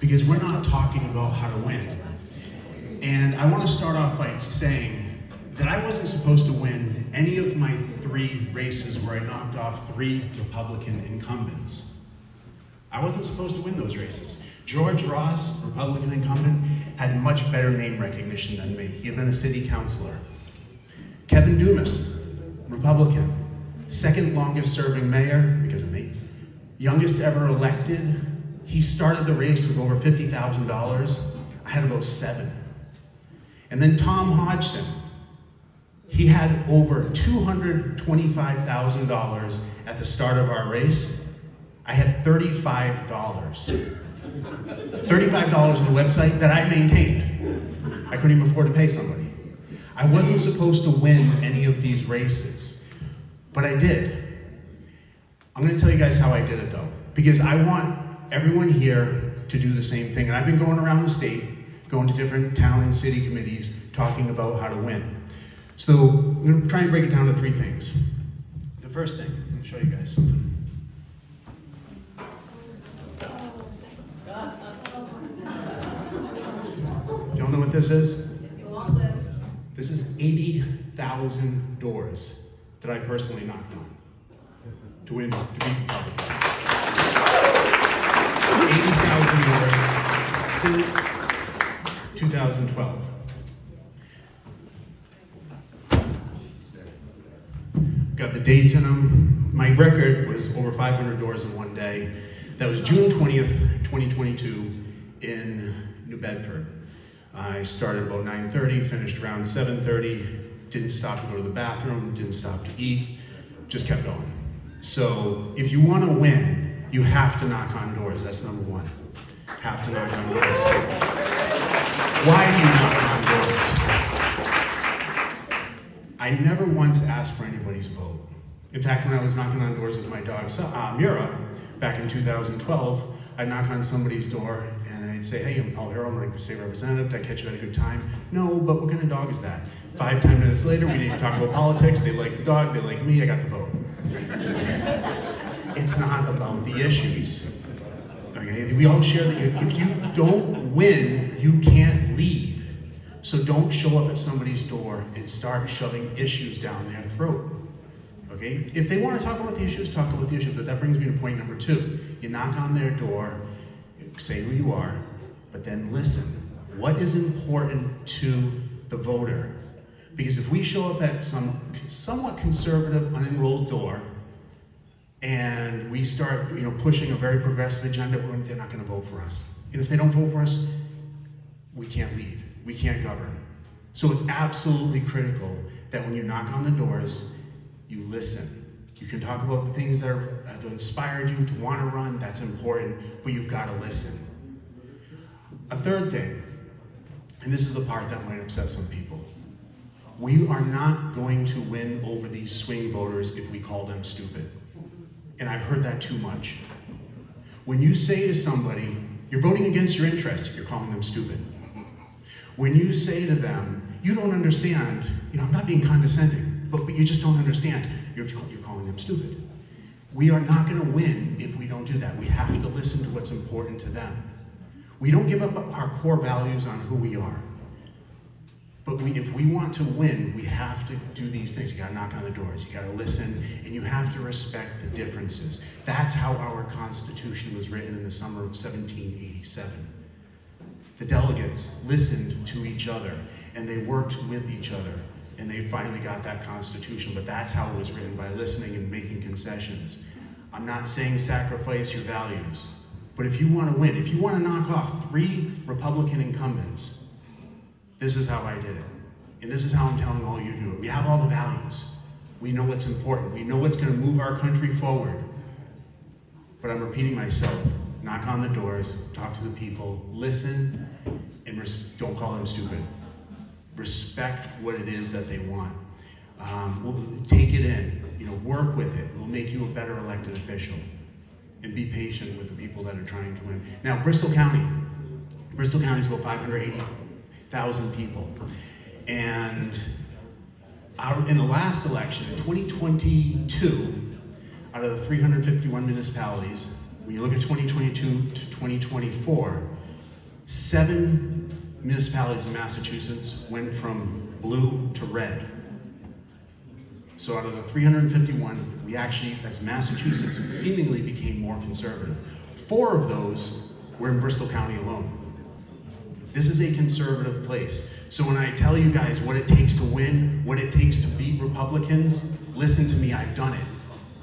because we're not talking about how to win. And I want to start off by saying that I wasn't supposed to win any of my 3 races where I knocked off 3 Republican incumbents. I wasn't supposed to win those races. George Ross, Republican incumbent, had much better name recognition than me. He had been a city councilor. Kevin Dumas, Republican, second longest serving mayor, because of me, youngest ever elected. He started the race with over $50,000. I had about 7. And then Tom Hodgson, he had over $225,000 at the start of our race. I had $35. $35 on the website that I maintained. I couldn't even afford to pay somebody. I wasn't supposed to win any of these races, but I did. I'm gonna tell you guys how I did it though, because I want everyone here to do the same thing. And I've been going around the state, going to different town and city committees, talking about how to win. So I'm gonna try and break it down to 3 things. The first thing, I'm gonna show you guys something. You don't know what this is? This is 80,000 doors that I personally knocked on to beat Republicans. 80,000 doors since 2012. Got the dates in them. My record was over 500 doors in one day. That was June 20th, 2022 in New Bedford. I started about 9:30, finished around 7:30, didn't stop to go to the bathroom, didn't stop to eat, just kept going. So if you want to win, you have to knock on doors. That's number 1. Have to knock on doors. Why do you knock on doors? I never once asked for anybody's vote. In fact, when I was knocking on doors with my dog, Mira, back in 2012, I'd knock on somebody's door and I'd say, hey, I'm Paul Heroux, I'm running for state representative. Did I catch you at a good time? No, but what kind of dog is that? 5-10 minutes later, we didn't talk about politics. They like the dog, they like me, I got the vote. It's not about the issues. Okay? We all share that if you don't win, you can't lead. So don't show up at somebody's door and start shoving issues down their throat. Okay? If they want to talk about the issues, talk about the issues. But that brings me to point number 2. You knock on their door, say who you are, but then listen. What is important to the voter? Because if we show up at some somewhat conservative, unenrolled door, and we start, pushing a very progressive agenda, they're not going to vote for us. And if they don't vote for us, we can't lead. We can't govern. So it's absolutely critical that when you knock on the doors, you listen. You can talk about the things that have inspired you to want to run, that's important, but you've got to listen. A third thing, and this is the part that might upset some people, we are not going to win over these swing voters if we call them stupid. And I've heard that too much. When you say to somebody, you're voting against your interest, you're calling them stupid. When you say to them, you don't understand, I'm not being condescending, but you just don't understand, you're calling them stupid. We are not going to win if we don't do that. We have to listen to what's important to them. We don't give up our core values on who we are. But if we want to win, we have to do these things. You gotta knock on the doors, you gotta listen, and you have to respect the differences. That's how our Constitution was written in the summer of 1787. The delegates listened to each other, and they worked with each other, and they finally got that Constitution, but that's how it was written, by listening and making concessions. I'm not saying sacrifice your values, but if you wanna win, if you wanna knock off 3 Republican incumbents, this is how I did it. And this is how I'm telling all you to do it. We have all the values. We know what's important. We know what's going to move our country forward. But I'm repeating myself. Knock on the doors, talk to the people, listen, and don't call them stupid. Respect what it is that they want. Take it in, work with it. It will make you a better elected official. And be patient with the people that are trying to win. Now, Bristol County is about 580,000 people. And in the last election, in 2022, out of the 351 municipalities, when you look at 2022 to 2024, 7 municipalities in Massachusetts went from blue to red. So out of the 351, we actually, as Massachusetts, seemingly became more conservative. 4 of those were in Bristol County alone. This is a conservative place. So when I tell you guys what it takes to win, what it takes to beat Republicans, listen to me, I've done it.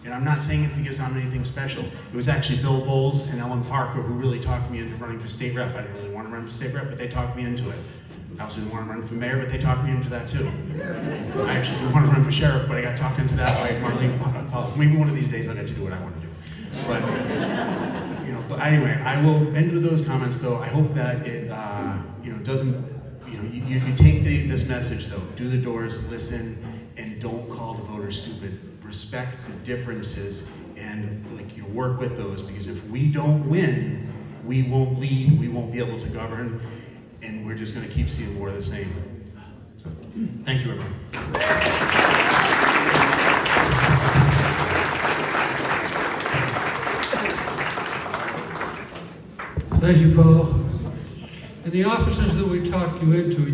And I'm not saying it because I'm anything special. It was actually Bill Bowles and Ellen Parker who really talked me into running for state rep. I didn't really want to run for state rep, but they talked me into it. I also didn't want to run for mayor, but they talked me into that too. I actually didn't want to run for sheriff, but I got talked into that by Marlene Pollock. Maybe one of these days I'll get to do what I want to do. But, but anyway, I will end with those comments though. I hope that it, doesn't, you take this message though. Do the doors, listen, and don't call the voters stupid. Respect the differences and work with those, because if we don't win, we won't lead, we won't be able to govern, and we're just going to keep seeing more of the same. So, thank you, everyone. Thank you, Paul. And the offices that we talked you into,